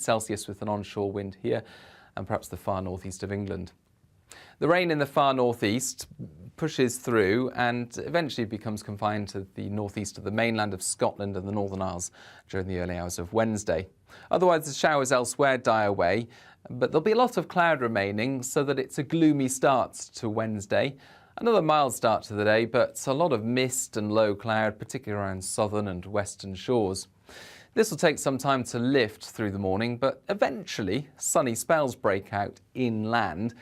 Celsius with an onshore wind here and perhaps the far northeast of England. The rain in the far northeast pushes through and eventually becomes confined to the northeast of the mainland of Scotland and the Northern Isles during the early hours of Wednesday. Otherwise, the showers elsewhere die away, but there'll be a lot of cloud remaining so that it's a gloomy start to Wednesday. Another mild start to the day, but a lot of mist and low cloud, particularly around southern and western shores. This will take some time to lift through the morning, but eventually sunny spells break out inland,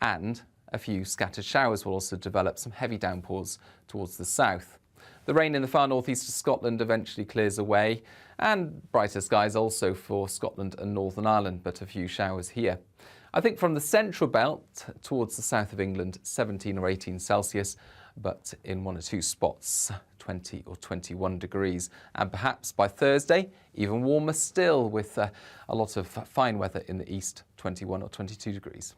and a few scattered showers will also develop, some heavy downpours towards the south. The rain in the far northeast of Scotland eventually clears away, and brighter skies also for Scotland and Northern Ireland, but a few showers here. I think from the central belt towards the south of England, 17 or 18 Celsius, but in one or two spots, 20 or 21 degrees. And perhaps by Thursday, even warmer still, with a lot of fine weather in the east, 21 or 22 degrees.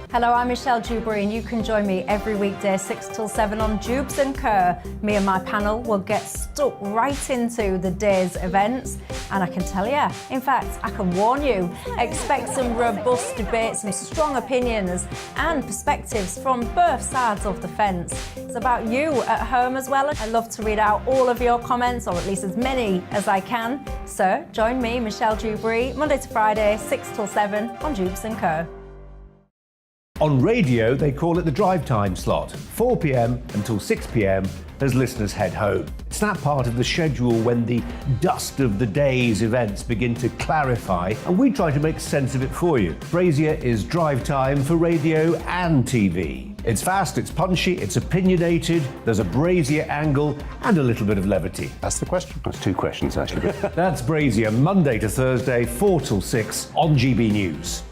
Hello, I'm Michelle Dewberry, and you can join me every weekday 6 till 7 on Jubes and Kerr. Me and my panel will get stuck right into the day's events, and I can tell you, in fact, I can warn you, expect some robust debates, some strong opinions and perspectives from both sides of the fence. It's about you at home as well. I love to read out all of your comments, or at least as many as I can. So join me, Michelle Dewberry, Monday to Friday, 6 till 7 on Jubes and Kerr. On radio, they call it the drive time slot, 4 p.m. until 6 p.m. as listeners head home. It's that part of the schedule when the dust of the day's events begin to clarify, and we try to make sense of it for you. Brazier is drive time for radio and TV. It's fast, it's punchy, it's opinionated, there's a Brazier angle and a little bit of levity. That's the question. That's two questions, actually. That's Brazier, Monday to Thursday, 4 till 6 on GB News.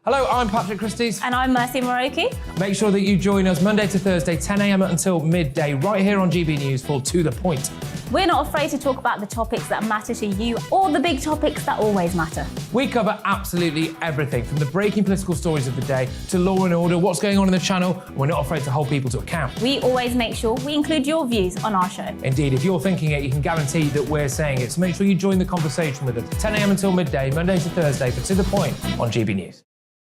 Hello, I'm Patrick Christie's. And I'm Mercy Moroki. Make sure that you join us Monday to Thursday, 10 a.m. until midday, right here on GB News for To The Point. We're not afraid to talk about the topics that matter to you, or the big topics that always matter. We cover absolutely everything, from the breaking political stories of the day to law and order, what's going on in the channel. We're not afraid to hold people to account. We always make sure we include your views on our show. Indeed, if you're thinking it, you can guarantee that we're saying it. So make sure you join the conversation with us, 10 a.m. until midday, Monday to Thursday, for To The Point on GB News.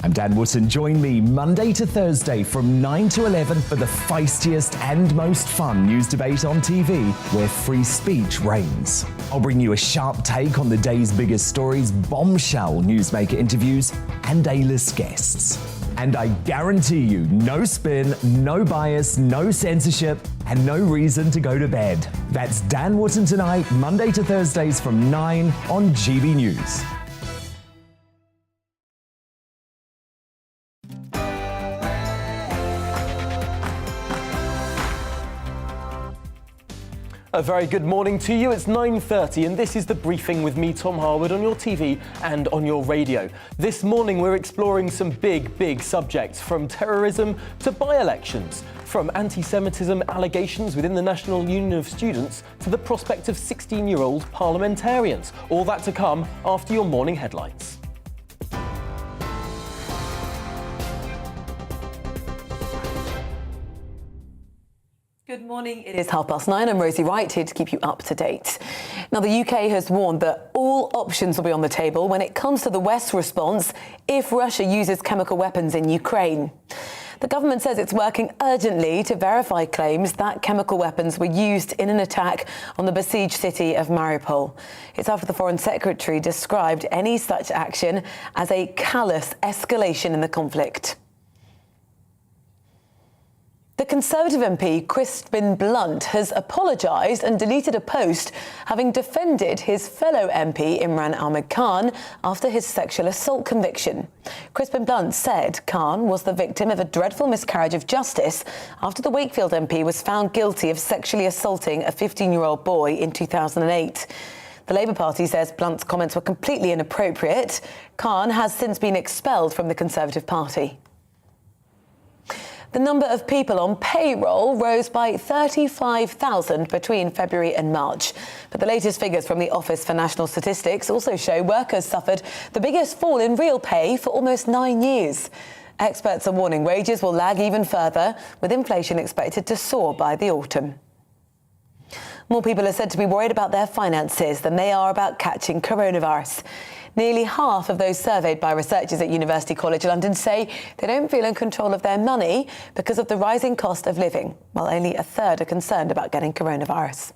I'm Dan Wootton. Join me Monday to Thursday from 9 to 11 for the feistiest and most fun news debate on TV, where free speech reigns. I'll bring you a sharp take on the day's biggest stories, bombshell newsmaker interviews, and A-list guests. And I guarantee you, no spin, no bias, no censorship, and no reason to go to bed. That's Dan Wootton tonight, Monday to Thursdays from 9 on GB News. A very good morning to you. It's 9:30 and this is The Briefing with me, Tom Harwood, on your TV and on your radio. This morning we're exploring some big subjects, from terrorism to by-elections, from antisemitism allegations within the National Union of Students to the prospect of 16-year-old parliamentarians. All that to come after your morning headlines. Good morning. It is 9:30. I'm Rosie Wright, here to keep you up to date. Now, the UK has warned that all options will be on the table when it comes to the West's response if Russia uses chemical weapons in Ukraine. The government says it's working urgently to verify claims that chemical weapons were used in an attack on the besieged city of Mariupol. It's after the Foreign Secretary described any such action as a callous escalation in the conflict. The Conservative MP Crispin Blunt has apologised and deleted a post having defended his fellow MP Imran Ahmed Khan after his sexual assault conviction. Crispin Blunt said Khan was the victim of a dreadful miscarriage of justice after the Wakefield MP was found guilty of sexually assaulting a 15-year-old boy in 2008. The Labour Party says Blunt's comments were completely inappropriate. Khan has since been expelled from the Conservative Party. The number of people on payroll rose by 35,000 between February and March. But the latest figures from the Office for National Statistics also show workers suffered the biggest fall in real pay for almost 9 years. Experts are warning wages will lag even further, with inflation expected to soar by the autumn. More people are said to be worried about their finances than they are about catching coronavirus. Nearly half of those surveyed by researchers at University College London say they don't feel in control of their money because of the rising cost of living, while only a third are concerned about getting coronavirus.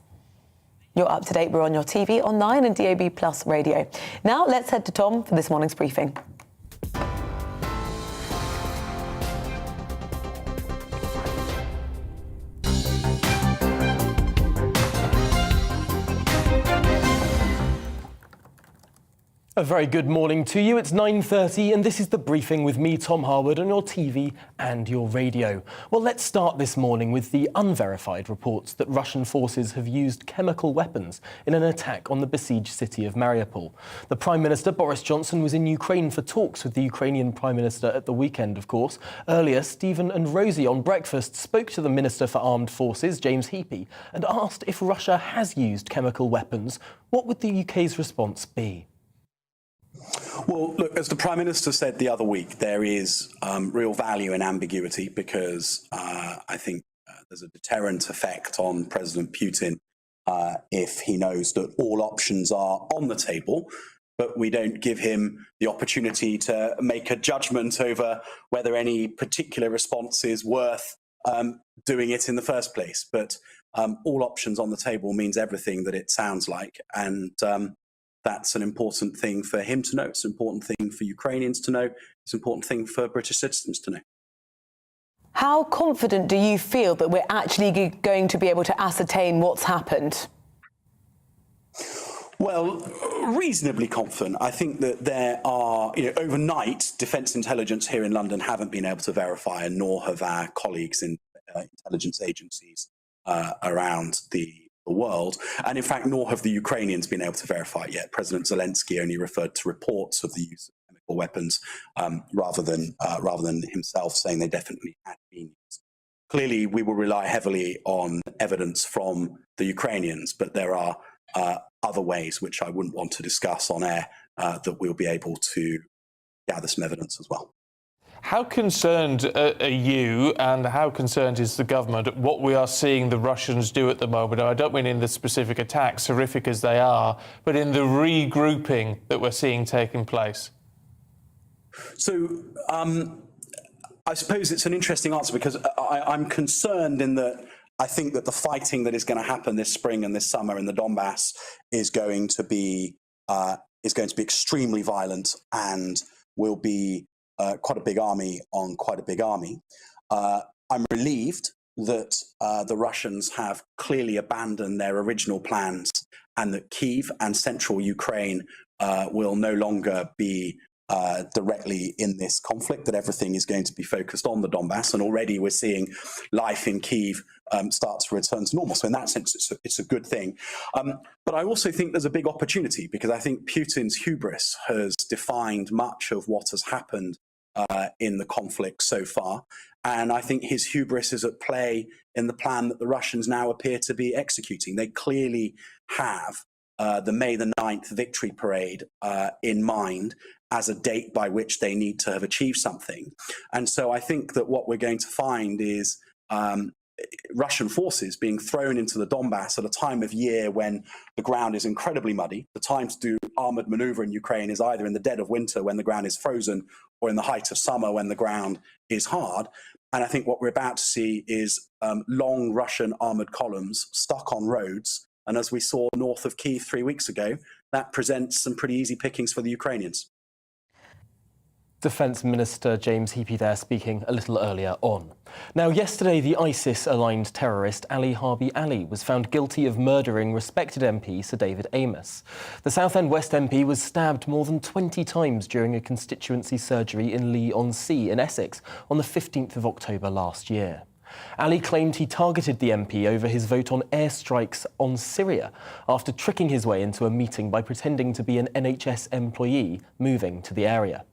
You're up to date. We're on your TV, on 9 and DAB+ radio. Now let's head to Tom for this morning's briefing. A very good morning to you. It's 9:30 and this is the briefing with me, Tom Harwood, on your TV and your radio. Well, let's start this morning with the unverified reports that Russian forces have used chemical weapons in an attack on the besieged city of Mariupol. The Prime Minister, Boris Johnson, was in Ukraine for talks with the Ukrainian Prime Minister at the weekend, of course. Earlier, Stephen and Rosie on Breakfast spoke to the Minister for Armed Forces, James Heappey, and asked if Russia has used chemical weapons, what would the UK's response be? Well, look, as the Prime Minister said the other week, there is real value in ambiguity because I think there's a deterrent effect on President Putin if he knows that all options are on the table, but we don't give him the opportunity to make a judgment over whether any particular response is worth doing it in the first place. But all options on the table means everything that it sounds like, and that's an important thing for him to know. It's an important thing for Ukrainians to know. It's an important thing for British citizens to know. How confident do you feel that we're actually going to be able to ascertain what's happened? Well, reasonably confident. I think that there are, overnight, defence intelligence here in London haven't been able to verify, and nor have our colleagues in intelligence agencies around the world, and in fact nor have the Ukrainians been able to verify it yet. President Zelensky only referred to reports of the use of chemical weapons rather than himself saying they definitely had been used. Clearly we will rely heavily on evidence from the Ukrainians, but there are other ways which I wouldn't want to discuss on air that we'll be able to gather some evidence as well. How concerned are you, and how concerned is the government at what we are seeing the Russians do at the moment? I don't mean in the specific attacks, horrific as they are, but in the regrouping that we're seeing taking place? So I suppose it's an interesting answer because I'm concerned in that I think that the fighting that is going to happen this spring and this summer in the Donbass is going to be extremely violent and will be quite a big army on quite a big army. I'm relieved that the Russians have clearly abandoned their original plans and that Kyiv and central Ukraine will no longer be directly in this conflict, that everything is going to be focused on the Donbass. And already we're seeing life in Kyiv start to return to normal. So in that sense, it's a good thing. But I also think there's a big opportunity because I think Putin's hubris has defined much of what has happened in the conflict so far. And I think his hubris is at play in the plan that the Russians now appear to be executing. They clearly have the May the 9th victory parade in mind as a date by which they need to have achieved something. And so I think that what we're going to find is Russian forces being thrown into the Donbass at a time of year when the ground is incredibly muddy. The time to do armoured manoeuvre in Ukraine is either in the dead of winter when the ground is frozen or in the height of summer when the ground is hard. And I think what we're about to see is long Russian armoured columns stuck on roads. And as we saw north of Kyiv 3 weeks ago, that presents some pretty easy pickings for the Ukrainians. Defence Minister James Heappey there speaking a little earlier on. Now, yesterday, the ISIS-aligned terrorist Ali Harbi Ali was found guilty of murdering respected MP Sir David Amess. The Southend West MP was stabbed more than 20 times during a constituency surgery in Leigh-on-Sea in Essex on the 15th of October last year. Ali claimed he targeted the MP over his vote on airstrikes on Syria after tricking his way into a meeting by pretending to be an NHS employee moving to the area.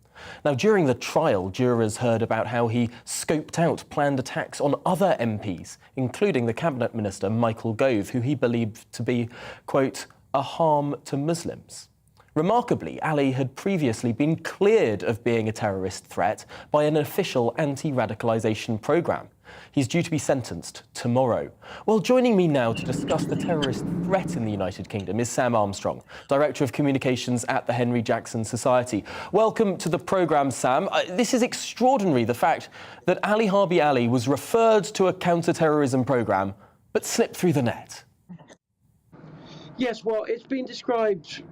Now, during the trial, jurors heard about how he scoped out planned attacks on other MPs, including the Cabinet Minister Michael Gove, who he believed to be, quote, a harm to Muslims. Remarkably, Ali had previously been cleared of being a terrorist threat by an official anti-radicalisation programme. He's due to be sentenced tomorrow. Well, joining me now to discuss the terrorist threat in the United Kingdom is Sam Armstrong, Director of Communications at the Henry Jackson Society. Welcome to the programme, Sam. This is extraordinary, the fact that Ali Harbi Ali was referred to a counter-terrorism programme but slipped through the net. Yes, well, it's been described,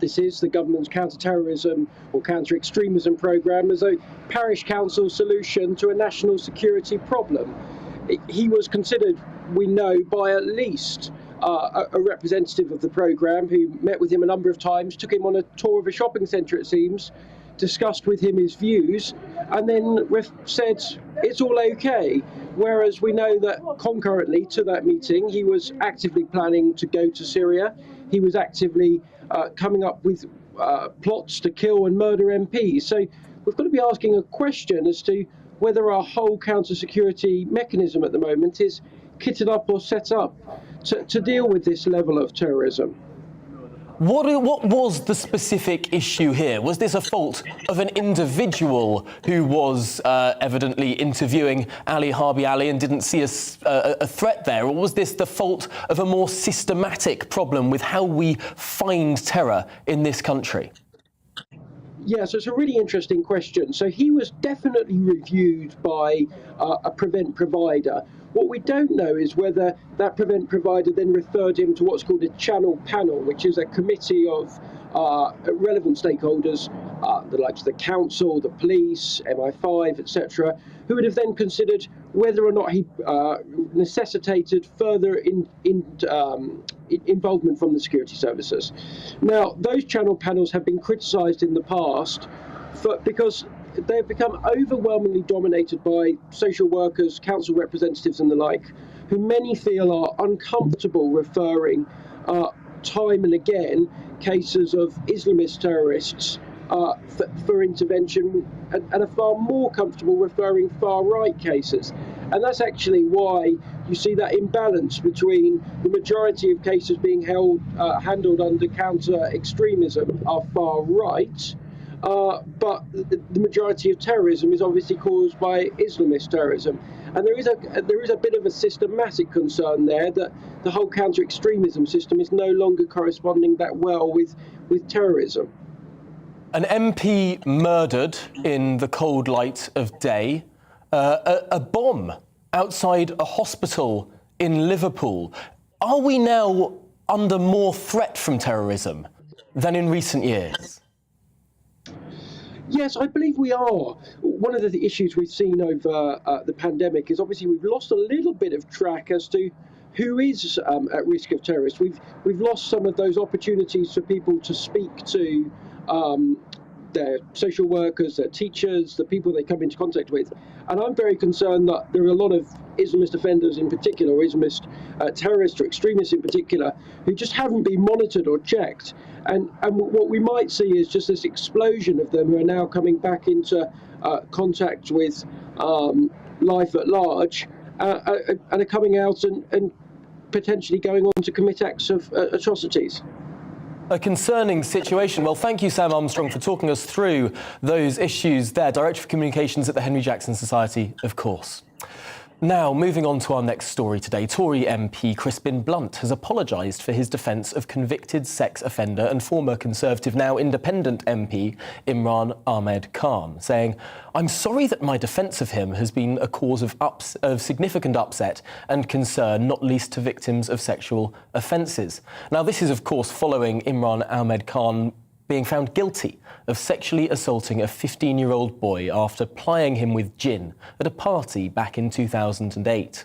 this is the government's counter-terrorism or counter-extremism programme, as a parish council solution to a national security problem. He was considered, we know, by at least a representative of the programme who met with him a number of times, took him on a tour of a shopping centre, it seems, discussed with him his views, and then said it's all okay. Whereas we know that concurrently to that meeting, he was actively planning to go to Syria. He was actively coming up with plots to kill and murder MPs. So we've got to be asking a question as to whether our whole counter-security mechanism at the moment is kitted up or set up to deal with this level of terrorism. What was the specific issue here? Was this a fault of an individual who was evidently interviewing Ali Harbi Ali and didn't see a threat there? Or was this the fault of a more systematic problem with how we find terror in this country? Yeah, so it's a really interesting question. So he was definitely reviewed by a Prevent provider. What we don't know is whether that Prevent provider then referred him to what's called a channel panel, which is a committee of relevant stakeholders, the likes of the council, the police, MI5, etc., who would have then considered whether or not he necessitated further involvement from the security services. Now, those channel panels have been criticised in the past because they've become overwhelmingly dominated by social workers, council representatives and the like, who many feel are uncomfortable referring time and again cases of Islamist terrorists for intervention and are far more comfortable referring far-right cases. And that's actually why you see that imbalance between the majority of cases being handled under counter-extremism are far-right, but the majority of terrorism is obviously caused by Islamist terrorism. And there is a bit of a systematic concern there that the whole counter-extremism system is no longer corresponding that well with terrorism. An MP murdered in the cold light of day, a bomb outside a hospital in Liverpool. Are we now under more threat from terrorism than in recent years? Yes, I believe we are. One of the issues we've seen over the pandemic is obviously we've lost a little bit of track as to who is at risk of terrorists. We've lost some of those opportunities for people to speak to their social workers, their teachers, the people they come into contact with. And I'm very concerned that there are a lot of Islamist offenders in particular, or Islamist terrorists or extremists in particular, who just haven't been monitored or checked. And what we might see is just this explosion of them who are now coming back into contact with life at large and are coming out and potentially going on to commit acts of atrocities. A concerning situation. Well, thank you, Sam Armstrong, for talking us through those issues there. Director of Communications at the Henry Jackson Society, of course. Now, moving on to our next story today, Tory MP Crispin Blunt has apologised for his defence of convicted sex offender and former Conservative, now independent MP Imran Ahmed Khan, saying, "I'm sorry that my defence of him has been a cause of significant upset and concern, not least to victims of sexual offences." Now, this is, of course, following Imran Ahmed Khan being found guilty of sexually assaulting a 15-year-old boy after plying him with gin at a party back in 2008.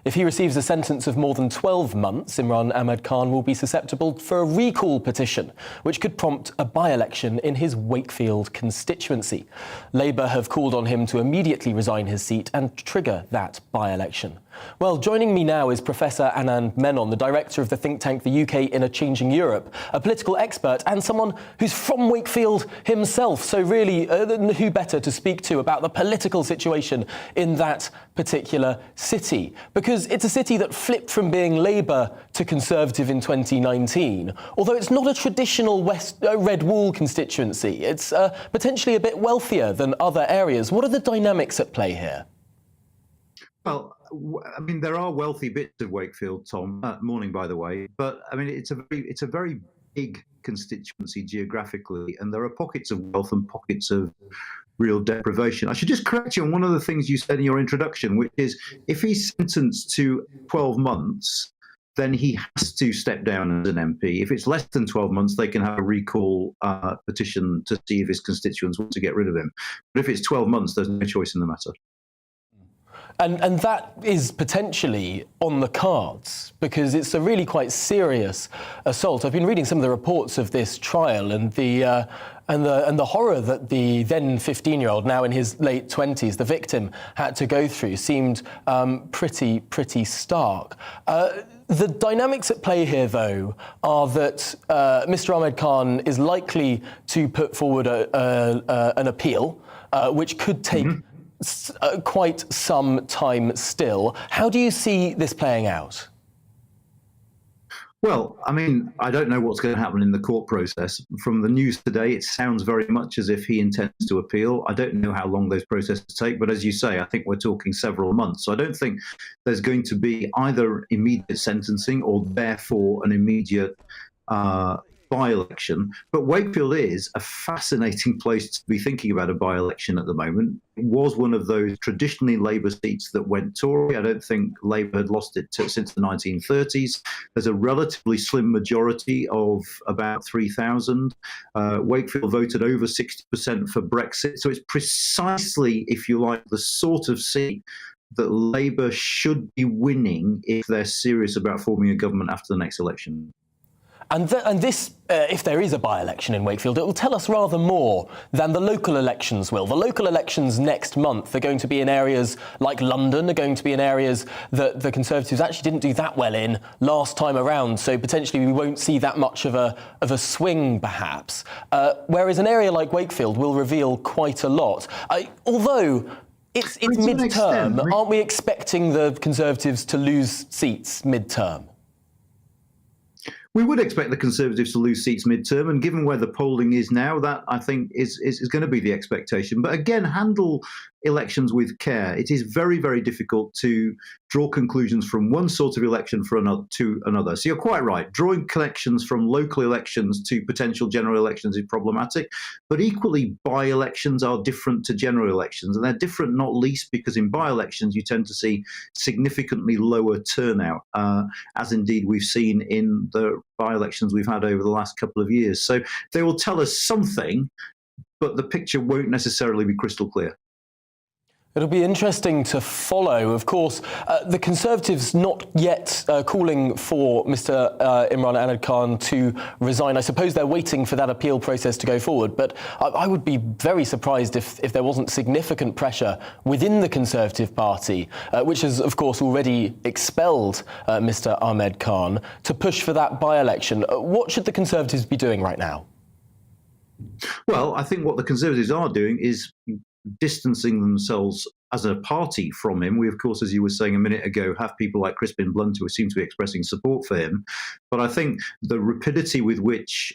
If he receives a sentence of more than 12 months, Imran Ahmed Khan will be susceptible for a recall petition, which could prompt a by-election in his Wakefield constituency. Labour have called on him to immediately resign his seat and trigger that by-election. Well, joining me now is Professor Anand Menon, the director of the think tank The UK in a Changing Europe, a political expert and someone who's from Wakefield himself. So really, who better to speak to about the political situation in that particular city? Because it's a city that flipped from being Labour to Conservative in 2019, although it's not a traditional Red Wall constituency. It's potentially a bit wealthier than other areas. What are the dynamics at play here? Well, I mean, there are wealthy bits of Wakefield, Tom. Morning, by the way. But I mean, it's a very big constituency geographically, and there are pockets of wealth and pockets of real deprivation. I should just correct you on one of the things you said in your introduction, which is if he's sentenced to 12 months, then he has to step down as an MP. If it's less than 12 months, they can have a recall petition to see if his constituents want to get rid of him. But if it's 12 months, there's no choice in the matter. And that is potentially on the cards because it's a really quite serious assault. I've been reading some of the reports of this trial and the horror that the then 15-year-old, now in his late 20s, the victim had to go through seemed pretty stark. The dynamics at play here, though, are that Mr. Ahmed Khan is likely to put forward an appeal, which could take quite some time still. How do you see this playing out? Well, I mean, I don't know what's going to happen in the court process. From the news today, it sounds very much as if he intends to appeal. I don't know how long those processes take, but as you say, I think we're talking several months. So I don't think there's going to be either immediate sentencing or therefore an immediate by-election. But Wakefield is a fascinating place to be thinking about a by-election at the moment. It was one of those traditionally Labour seats that went Tory. I don't think Labour had lost it since the 1930s. There's a relatively slim majority of about 3,000. Wakefield voted over 60% for Brexit. So it's precisely, if you like, the sort of seat that Labour should be winning if they're serious about forming a government after the next election. And this, if there is a by-election in Wakefield, it will tell us rather more than the local elections will. The local elections next month are going to be in areas like London, are going to be in areas that the Conservatives actually didn't do that well in last time around, so potentially we won't see that much of a swing, perhaps. Whereas an area like Wakefield will reveal quite a lot. Although it's mid-term, aren't we expecting the Conservatives to lose seats mid-term? We would expect the Conservatives to lose seats mid-term, and given where the polling is now, that I think is going to be the expectation. But again, handle elections with care. It is very, very difficult to draw conclusions from one sort of election to another. So you're quite right. Drawing connections from local elections to potential general elections is problematic, but equally by-elections are different to general elections, and they're different not least because in by-elections you tend to see significantly lower turnout, as indeed we've seen in the by-elections we've had over the last couple of years. So they will tell us something, but the picture won't necessarily be crystal clear. It'll be interesting to follow. Of course, the Conservatives not yet calling for Mr. Imran Ahmed Khan to resign. I suppose they're waiting for that appeal process to go forward, but I would be very surprised if there wasn't significant pressure within the Conservative Party, which has, of course, already expelled Mr. Ahmed Khan, to push for that by-election. What should the Conservatives be doing right now? Well, I think what the Conservatives are doing is distancing themselves as a party from him. We, of course, as you were saying a minute ago, have people like Crispin Blunt who seem to be expressing support for him. But I think the rapidity with which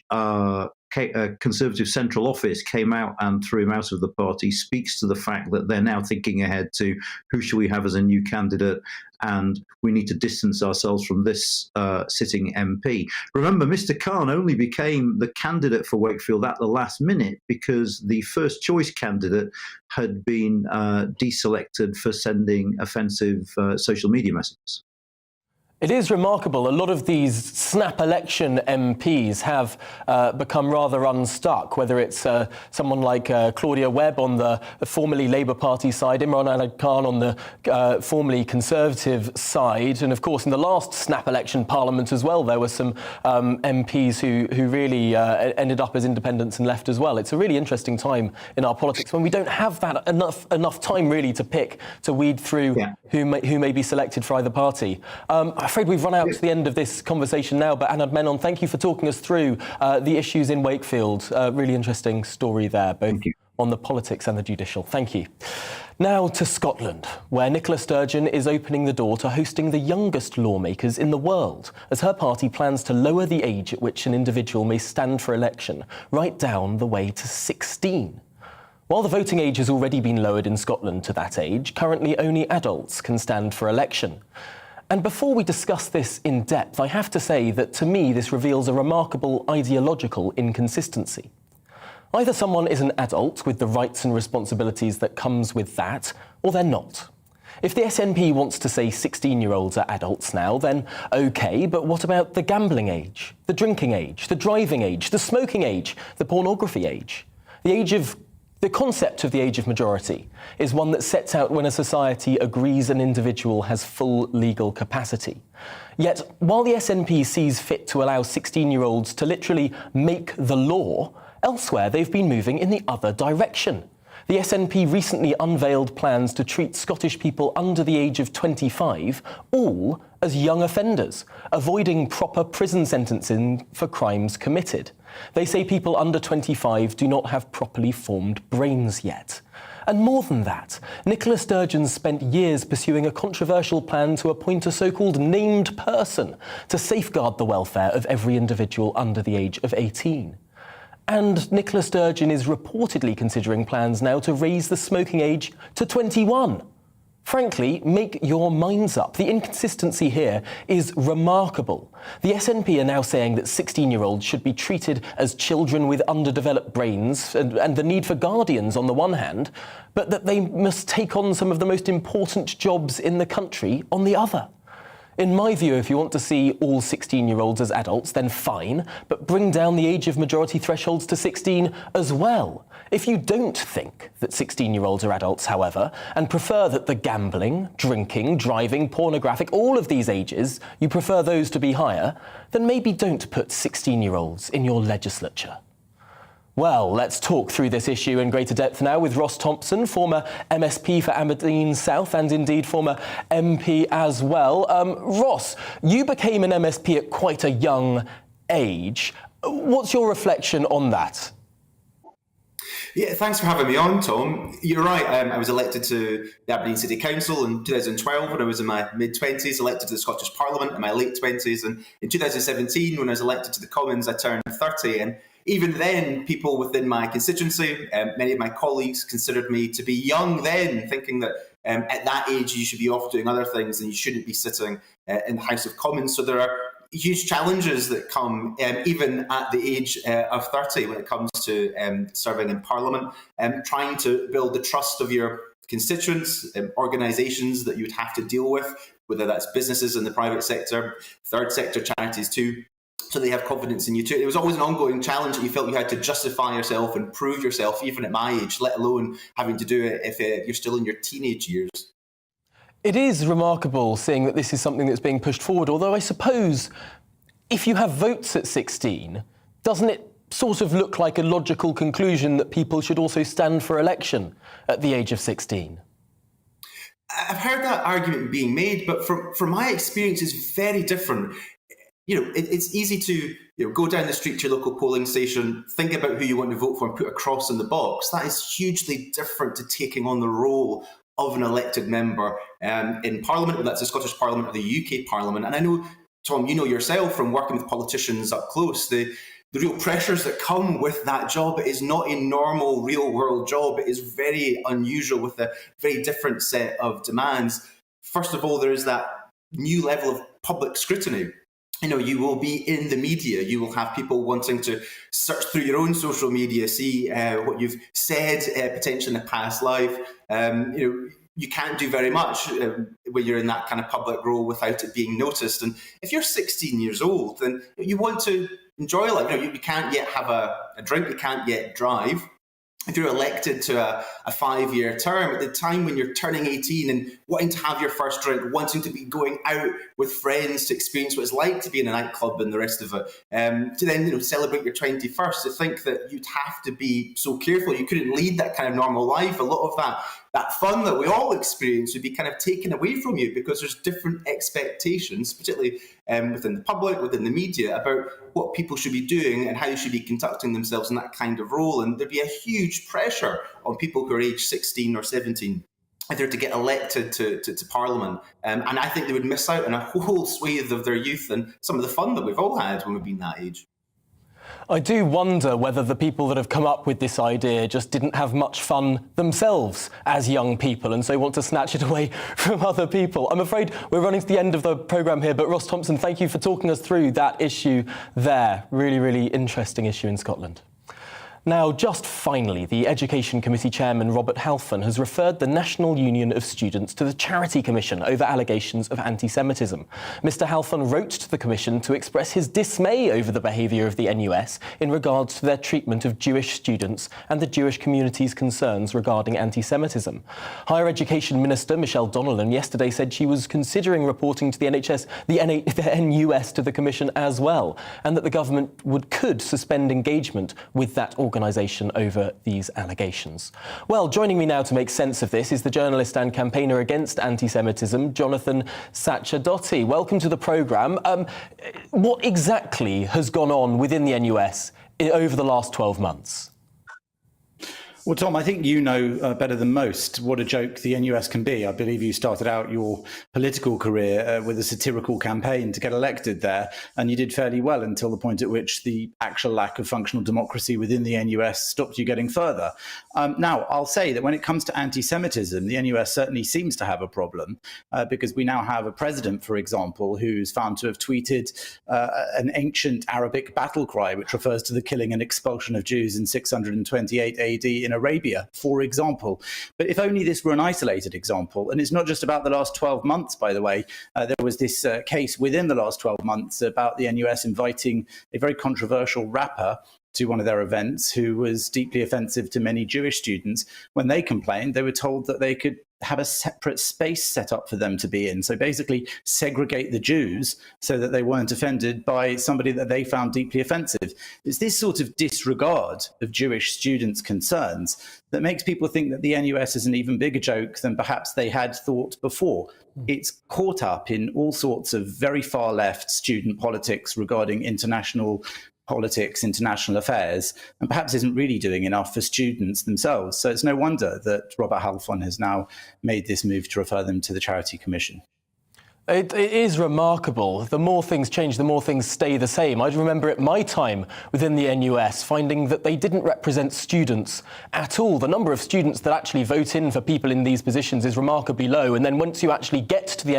Conservative Central Office came out and threw him out of the party speaks to the fact that they're now thinking ahead to who shall we have as a new candidate, and we need to distance ourselves from this sitting MP. Remember, Mr. Khan only became the candidate for Wakefield at the last minute because the first choice candidate had been deselected for sending offensive social media messages. It is remarkable. A lot of these snap election MPs have become rather unstuck, whether it's someone like Claudia Webb on the formerly Labour Party side, Imran Ahmad Khan on the formerly Conservative side, and of course in the last snap election parliament as well, there were some MPs who really ended up as independents and left as well. It's a really interesting time in our politics when we don't have that enough time really to weed through who may be selected for either party. I'm afraid we've run out to the end of this conversation now, but Anand Menon, thank you for talking us through the issues in Wakefield. Really interesting story there, both on the politics and the judicial. Thank you. Now to Scotland, where Nicola Sturgeon is opening the door to hosting the youngest lawmakers in the world, as her party plans to lower the age at which an individual may stand for election, right down the way to 16. While the voting age has already been lowered in Scotland to that age, currently only adults can stand for election. And before we discuss this in depth, I have to say that to me this reveals a remarkable ideological inconsistency. Either someone is an adult with the rights and responsibilities that comes with that, or they're not. If the SNP wants to say 16-year-olds are adults now, then OK, but what about the gambling age, the drinking age, the driving age, the smoking age, the pornography age? The concept of the age of majority is one that sets out when a society agrees an individual has full legal capacity. Yet, while the SNP sees fit to allow 16-year-olds to literally make the law, elsewhere they've been moving in the other direction. The SNP recently unveiled plans to treat Scottish people under the age of 25 all as young offenders, avoiding proper prison sentencing for crimes committed. They say people under 25 do not have properly formed brains yet. And more than that, Nicola Sturgeon spent years pursuing a controversial plan to appoint a so-called named person to safeguard the welfare of every individual under the age of 18. And Nicola Sturgeon is reportedly considering plans now to raise the smoking age to 21. Frankly, make your minds up. The inconsistency here is remarkable. The SNP are now saying that 16-year-olds should be treated as children with underdeveloped brains and the need for guardians on the one hand, but that they must take on some of the most important jobs in the country on the other. In my view, if you want to see all 16-year-olds as adults, then fine, but bring down the age of majority thresholds to 16 as well. If you don't think that 16-year-olds are adults, however, and prefer that the gambling, drinking, driving, pornographic, all of these ages, you prefer those to be higher, then maybe don't put 16-year-olds in your legislature. Well, let's talk through this issue in greater depth now with Ross Thompson, former MSP for Aberdeen South and indeed former MP as well. Ross, you became an MSP at quite a young age. What's your reflection on that? Yeah, thanks for having me on, Tom. You're right, I was elected to the Aberdeen City Council in 2012 when I was in my mid-20s, elected to the Scottish Parliament in my late 20s, and in 2017 when I was elected to the Commons I turned 30, and even then people within my constituency, many of my colleagues considered me to be young then, thinking that at that age you should be off doing other things and you shouldn't be sitting in the House of Commons. So there are huge challenges that come even at the age of 30 when it comes to serving in Parliament, trying to build the trust of your constituents, organisations that you would have to deal with, whether that's businesses in the private sector, third sector charities too, so they have confidence in you too. It was always an ongoing challenge that you felt you had to justify yourself and prove yourself even at my age, let alone having to do it if you're still in your teenage years. It is remarkable seeing that this is something that's being pushed forward, although I suppose if you have votes at 16, doesn't it sort of look like a logical conclusion that people should also stand for election at the age of 16? I've heard that argument being made, but from my experience, it's very different. You know, it's easy to go down the street to your local polling station, think about who you want to vote for and put a cross in the box. That is hugely different to taking on the role of an elected member in Parliament, whether that's the Scottish Parliament or the UK Parliament. And I know, Tom, you know yourself from working with politicians up close, the real pressures that come with that job. It is not a normal real world job. It is very unusual with a very different set of demands. First of all, there is that new level of public scrutiny. You know, you will be in the media. You will have people wanting to search through your own social media, see what you've said potentially in a past life. you can't do very much when you're in that kind of public role without it being noticed. And if you're 16 years old, then you want to enjoy life. You can't yet have a drink, you can't yet drive. If you're elected to a 5-year term, at the time when you're turning 18 and wanting to have your first drink, wanting to be going out with friends to experience what it's like to be in a nightclub and the rest of it, to then celebrate your 21st, to think that you'd have to be so careful, you couldn't lead that kind of normal life. A lot of that fun that we all experience would be kind of taken away from you because there's different expectations, particularly within the public, within the media, about what people should be doing and how they should be conducting themselves in that kind of role. And there'd be a huge pressure on people who are aged 16 or 17 if they're to get elected to Parliament. And I think they would miss out on a whole swathe of their youth and some of the fun that we've all had when we've been that age. I do wonder whether the people that have come up with this idea just didn't have much fun themselves as young people and so want to snatch it away from other people. I'm afraid we're running to the end of the programme here, but Ross Thompson, thank you for talking us through that issue there. Really, really interesting issue in Scotland. Now, just finally, the Education Committee Chairman Robert Halfon has referred the National Union of Students to the Charity Commission over allegations of anti-Semitism. Mr Halfon wrote to the Commission to express his dismay over the behaviour of the NUS in regards to their treatment of Jewish students and the Jewish community's concerns regarding anti-Semitism. Higher Education Minister Michelle Donnellan yesterday said she was considering reporting to the NUS to the Commission as well, and that the government could suspend engagement with that organisation over these allegations. Well, joining me now to make sense of this is the journalist and campaigner against anti-Semitism, Jonathan Sacerdotti. Welcome to the programme. What exactly has gone on within the NUS over the last 12 months? Well, Tom, I think you know better than most what a joke the NUS can be. I believe you started out your political career with a satirical campaign to get elected there, and you did fairly well until the point at which the actual lack of functional democracy within the NUS stopped you getting further. Now, I'll say that when it comes to anti-Semitism, the NUS certainly seems to have a problem because we now have a president, for example, who's found to have tweeted an ancient Arabic battle cry, which refers to the killing and expulsion of Jews in 628 AD in Arabia, for example. But if only this were an isolated example, and it's not just about the last 12 months, by the way. There was this case within the last 12 months about the NUS inviting a very controversial rapper to one of their events who was deeply offensive to many Jewish students. When they complained, they were told that they could have a separate space set up for them to be in. So basically segregate the Jews so that they weren't offended by somebody that they found deeply offensive. It's this sort of disregard of Jewish students' concerns that makes people think that the NUS is an even bigger joke than perhaps they had thought before. It's caught up in all sorts of very far left student politics regarding international politics, international affairs, and perhaps isn't really doing enough for students themselves. So it's no wonder that Robert Halfon has now made this move to refer them to the Charity Commission. It is remarkable. The more things change, the more things stay the same. I remember at my time within the NUS finding that they didn't represent students at all. The number of students that actually vote in for people in these positions is remarkably low. And then once you actually get to the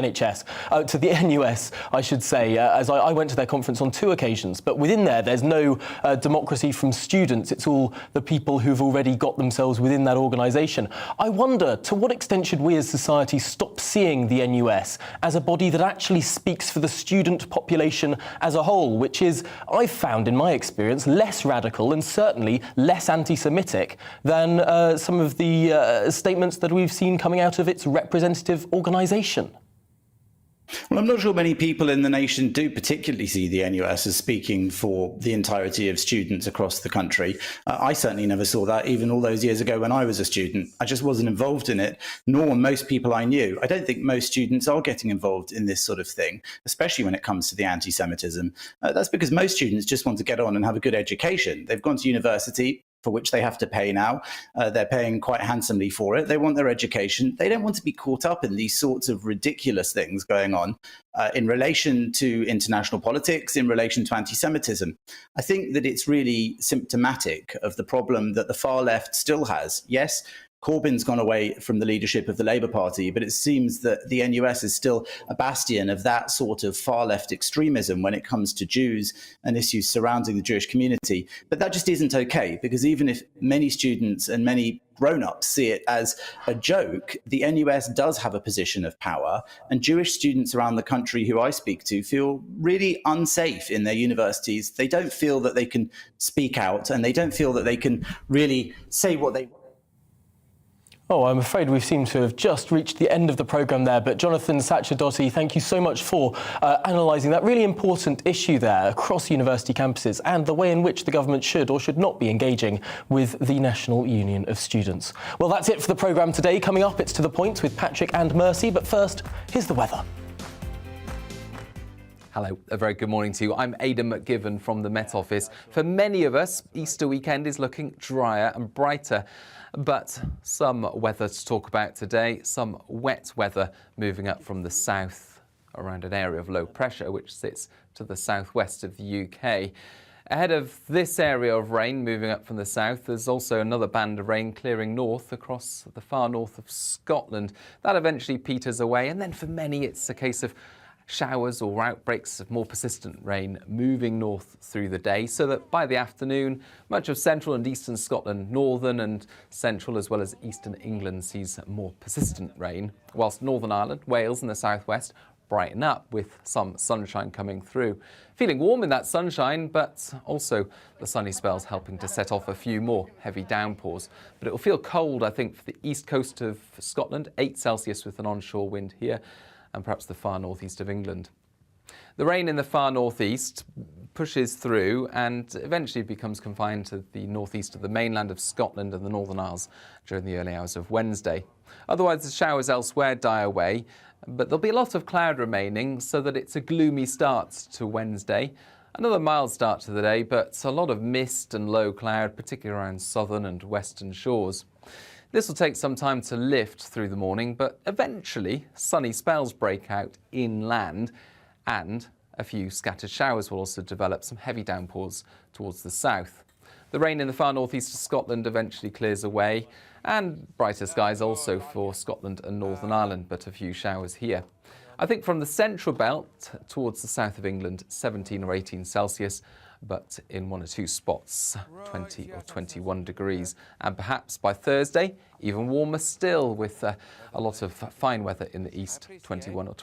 to the NUS, I should say, as I went to their conference on 2 occasions, but within there's no democracy from students. It's all the people who've already got themselves within that organisation. I wonder, to what extent should we as society stop seeing the NUS as a body that actually speaks for the student population as a whole, which is, I've found in my experience, less radical and certainly less anti-Semitic than some of the statements that we've seen coming out of its representative organisation? Well, I'm not sure many people in the nation do particularly see the NUS as speaking for the entirety of students across the country. I certainly never saw that, even all those years ago when I was a student. I just wasn't involved in it, nor most people I knew. I don't think most students are getting involved in this sort of thing, especially when it comes to the anti-Semitism. That's because most students just want to get on and have a good education. They've gone to university, for which they have to pay now. They're paying quite handsomely for it. They want their education. They don't want to be caught up in these sorts of ridiculous things going on in relation to international politics, in relation to anti-Semitism. I think that it's really symptomatic of the problem that the far left still has. Yes, Corbyn's gone away from the leadership of the Labour Party, but it seems that the NUS is still a bastion of that sort of far-left extremism when it comes to Jews and issues surrounding the Jewish community. But that just isn't okay, because even if many students and many grown-ups see it as a joke, the NUS does have a position of power, and Jewish students around the country who I speak to feel really unsafe in their universities. They don't feel that they can speak out, and they don't feel that they can really say what they want. Oh, I'm afraid we seem to have just reached the end of the programme there, but Jonathan Sacerdotti, thank you so much for analysing that really important issue there across university campuses and the way in which the government should or should not be engaging with the National Union of Students. Well, that's it for the programme today. Coming up, it's To The Point with Patrick and Mercy, but first, here's the weather. Hello, a very good morning to you. I'm Aidan McGivern from the Met Office. For many of us, Easter weekend is looking drier and brighter. But some weather to talk about today, some wet weather moving up from the south around an area of low pressure which sits to the southwest of the UK. Ahead of this area of rain moving up from the south, there's also another band of rain clearing north across the far north of Scotland. That eventually peters away, and then for many it's a case of showers or outbreaks of more persistent rain moving north through the day, so that by the afternoon, much of central and eastern Scotland, northern and central as well as eastern England sees more persistent rain, whilst Northern Ireland, Wales and the southwest brighten up with some sunshine coming through. Feeling warm in that sunshine, but also the sunny spells helping to set off a few more heavy downpours. But it will feel cold, I think, for the east coast of Scotland, 8 Celsius with an onshore wind here, and perhaps the far northeast of England. The rain in the far northeast pushes through and eventually becomes confined to the northeast of the mainland of Scotland and the Northern Isles during the early hours of Wednesday. Otherwise, the showers elsewhere die away, but there'll be a lot of cloud remaining, so that it's a gloomy start to Wednesday. Another mild start to the day, but a lot of mist and low cloud, particularly around southern and western shores. This will take some time to lift through the morning, but eventually sunny spells break out inland, and a few scattered showers will also develop, some heavy downpours towards the south. The rain in the far northeast of Scotland eventually clears away, and brighter skies also for Scotland and Northern Ireland, but a few showers here. I think from the central belt towards the south of England, 17 or 18 Celsius, but in 1 or 2 spots, 20 or 21 degrees. And perhaps by Thursday, even warmer still, with a lot of fine weather in the east, 21 or 22.